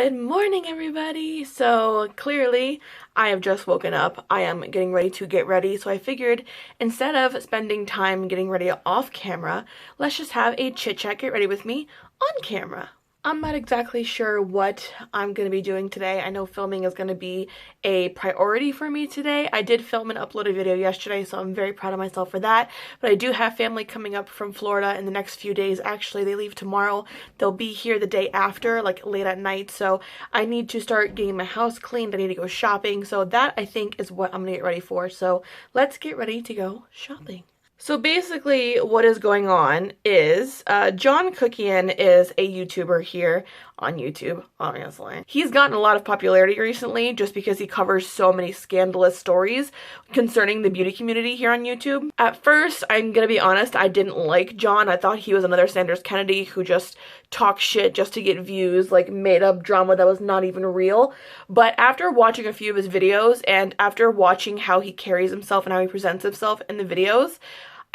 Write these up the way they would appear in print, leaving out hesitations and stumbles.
Good morning, everybody. So clearly I have just woken up. I am getting ready to get ready. So I figured instead of spending time getting ready off camera, let's just have a chit chat get ready with me on camera. I'm not exactly sure what I'm going to be doing today. I know filming is going to be a priority for me today. I did film and upload a video yesterday, so I'm very proud of myself for that. But I do have family coming up from Florida in the next few days. Actually, they leave tomorrow. They'll be here the day after, like late at night. So I need to start getting my house cleaned. I need to go shopping. So that, I think, is what I'm going to get ready for. So let's get ready to go shopping. So basically what is going on is John Cookian is a YouTuber here on YouTube, obviously. He's gotten a lot of popularity recently just because he covers so many scandalous stories concerning the beauty community here on YouTube. At first, I'm gonna be honest, I didn't like John. I thought he was another Sanders Kennedy who just talked shit just to get views, like made up drama that was not even real. But after watching a few of his videos and after watching how he carries himself and how he presents himself in the videos,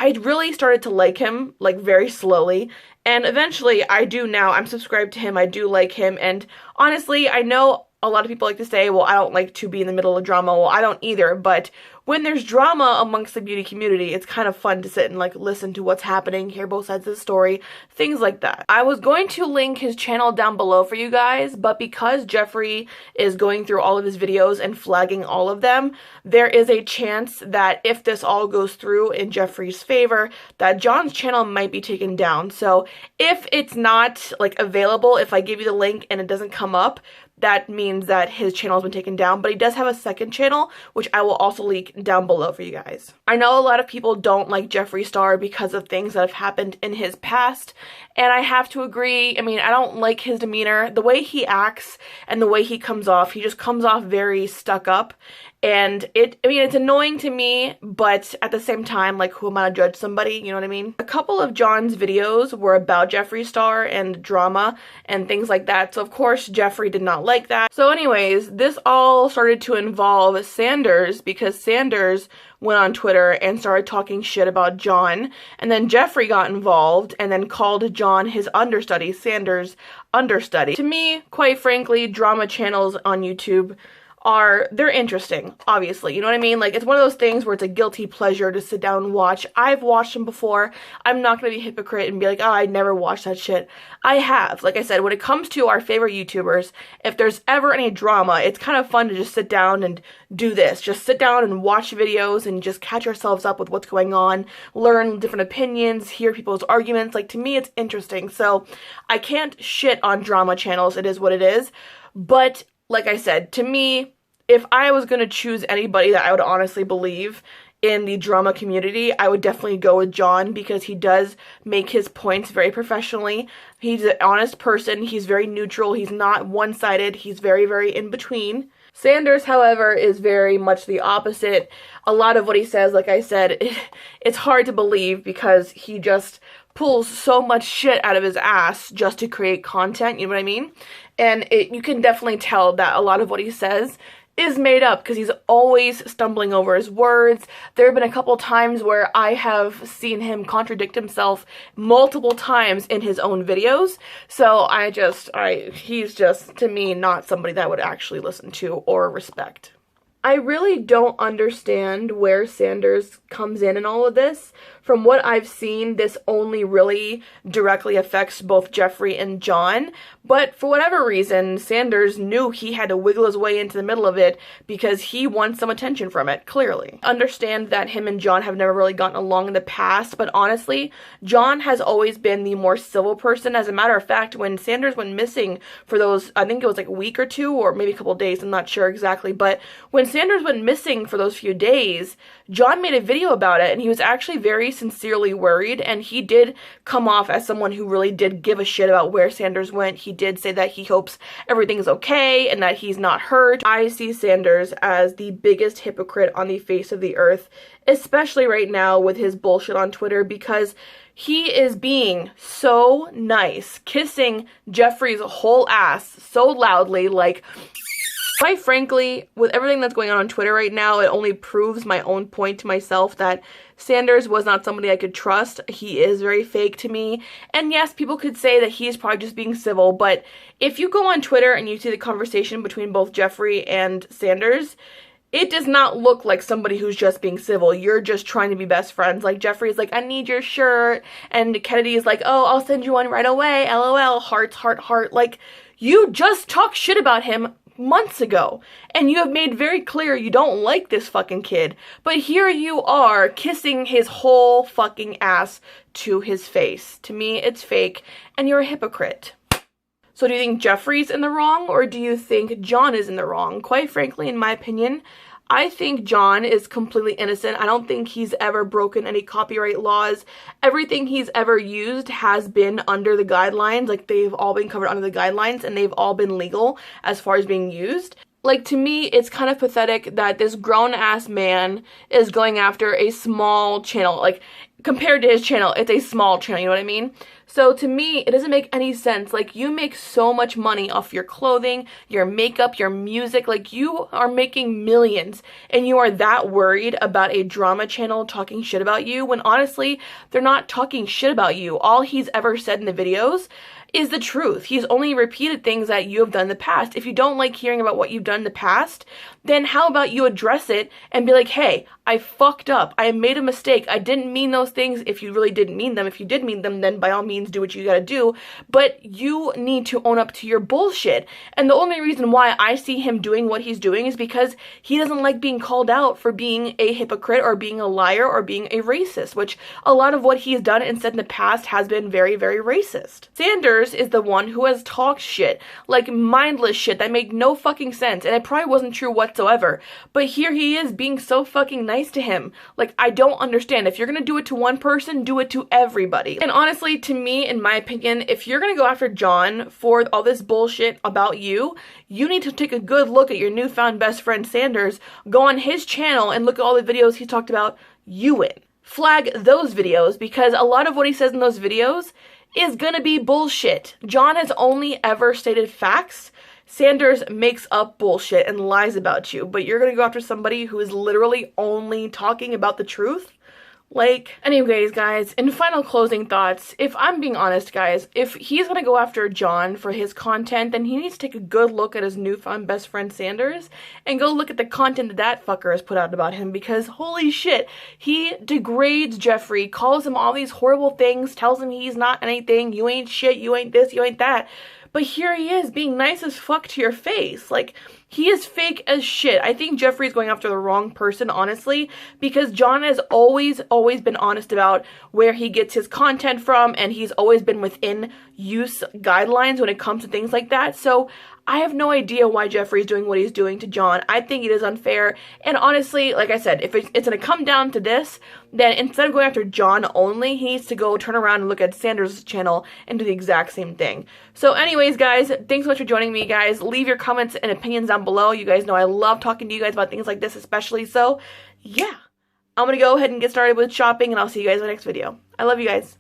I really started to like him, like, very slowly, and eventually I do now. I'm subscribed to him, I do like him, and honestly, I know a lot of people like to say, well, I don't like to be in the middle of drama. Well, I don't either, but when there's drama amongst the beauty community, it's kind of fun to sit and, like, listen to what's happening, hear both sides of the story, things like that. I was going to link his channel down below for you guys, but because Jeffree is going through all of his videos and flagging all of them, there is a chance that if this all goes through in Jeffree's favor, that John's channel might be taken down. So if it's not, like, available, if I give you the link and it doesn't come up, that means that his channel has been taken down, but he does have a second channel, which I will also link down below for you guys. I know a lot of people don't like Jeffree Star because of things that have happened in his past, and I have to agree. I mean, I don't like his demeanor. The way he acts and the way he comes off, he just comes off very stuck up, and it's annoying to me, but at the same time, like, who am I to judge somebody, you know what I mean? A couple of John's videos were about Jeffree Star and drama and things like that, so of course Jeffree did not like that. So anyways, this all started to involve Sanders because Sanders went on Twitter and started talking shit about John, and then Jeffree got involved and then called John his understudy, Sanders' understudy. To me, quite frankly, drama channels on YouTube they're interesting, obviously, you know what I mean? Like, it's one of those things where it's a guilty pleasure to sit down and watch. I've watched them before. I'm not gonna be a hypocrite and be like, oh, I never watched that shit. I have. Like I said, when it comes to our favorite YouTubers, if there's ever any drama, it's kind of fun to just sit down and do this. Just sit down and watch videos and just catch ourselves up with what's going on, learn different opinions, hear people's arguments. Like, to me, it's interesting. So I can't shit on drama channels. It is what it is. But like I said, to me, if I was going to choose anybody that I would honestly believe in the drama community, I would definitely go with John because he does make his points very professionally. He's an honest person. He's very neutral. He's not one-sided. He's very, very in between. Sanders, however, is very much the opposite. A lot of what he says, like I said, it's hard to believe because he just pulls so much shit out of his ass just to create content, you know what I mean? And you can definitely tell that a lot of what he says is made up because he's always stumbling over his words. There have been a couple times where I have seen him contradict himself multiple times in his own videos. So he's just, to me, not somebody that I would actually listen to or respect. I really don't understand where Sanders comes in all of this. From what I've seen, this only really directly affects both Jeffree and John, but for whatever reason, Sanders knew he had to wiggle his way into the middle of it because he wants some attention from it, clearly. Understand that him and John have never really gotten along in the past, but honestly, John has always been the more civil person. As a matter of fact, when Sanders went missing for those, I think it was like a week or two, or maybe a couple days, I'm not sure exactly, but when Sanders went missing for those few days, John made a video about it, and he was actually very sincerely worried, and he did come off as someone who really did give a shit about where Sanders went. He did say that he hopes everything's okay and that he's not hurt. I see Sanders as the biggest hypocrite on the face of the earth, especially right now with his bullshit on Twitter, because he is being so nice, kissing Jeffree's whole ass so loudly, like Quite frankly, with everything that's going on Twitter right now, it only proves my own point to myself that Sanders was not somebody I could trust. He is very fake to me. And yes, people could say that he's probably just being civil, but if you go on Twitter and you see the conversation between both Jeffree and Sanders, it does not look like somebody who's just being civil. You're just trying to be best friends. Like, Jeffree's like, I need your shirt. And Kennedy is like, oh, I'll send you one right away. LOL, hearts, heart, heart. Like, you just talked shit about him months ago, and you have made very clear you don't like this fucking kid, but here you are kissing his whole fucking ass to his face. To me, it's fake, and you're a hypocrite. So do you think Jeffree's in the wrong, or do you think John is in the wrong? Quite frankly, in my opinion, I think John is completely innocent. I don't think he's ever broken any copyright laws. Everything he's ever used has been under the guidelines. Like, they've all been covered under the guidelines, and they've all been legal as far as being used. Like, to me, it's kind of pathetic that this grown-ass man is going after a small channel. Like, compared to his channel, it's a small channel, you know what I mean? So to me, it doesn't make any sense. Like, you make so much money off your clothing, your makeup, your music. Like, you are making millions, and you are that worried about a drama channel talking shit about you, when honestly, they're not talking shit about you. All he's ever said in the videos is the truth. He's only repeated things that you have done in the past. If you don't like hearing about what you've done in the past, then how about you address it and be like, hey, I fucked up. I made a mistake. I didn't mean those things if you really didn't mean them. If you did mean them, then by all means do what you gotta do. But you need to own up to your bullshit. And the only reason why I see him doing what he's doing is because he doesn't like being called out for being a hypocrite or being a liar or being a racist, which a lot of what he's done and said in the past has been very, very racist. Sanders is the one who has talked shit, like mindless shit that made no fucking sense, and it probably wasn't true whatsoever, but here he is being so fucking nice to him. Like, I don't understand. If you're gonna do it to one person, do it to everybody. And honestly, to me, in my opinion, if you're gonna go after John for all this bullshit about you, you need to take a good look at your newfound best friend Sanders, go on his channel and look at all the videos he talked about you in. Flag those videos, because a lot of what he says in those videos is gonna be bullshit. John has only ever stated facts. Sanders makes up bullshit and lies about you, but you're gonna go after somebody who is literally only talking about the truth? Like, anyways, guys, in final closing thoughts, if I'm being honest, guys, if he's gonna go after John for his content, then he needs to take a good look at his newfound best friend Sanders and go look at the content that fucker has put out about him, because holy shit, he degrades Jeffree, calls him all these horrible things, tells him he's not anything, you ain't shit, you ain't this, you ain't that. But here he is being nice as fuck to your face. Like, he is fake as shit. I think Jeffree's going after the wrong person, honestly, because John has always been honest about where he gets his content from, and he's always been within use guidelines when it comes to things like that. So I have no idea why Jeffree's doing what he's doing to John. I think it is unfair. And honestly, like I said, if it's going to come down to this, then instead of going after John only, he needs to go turn around and look at Sanders' channel and do the exact same thing. So anyways, guys, thanks so much for joining me, guys. Leave your comments and opinions down below. You guys know I love talking to you guys about things like this especially. So yeah, I'm going to go ahead and get started with shopping, and I'll see you guys in the next video. I love you guys.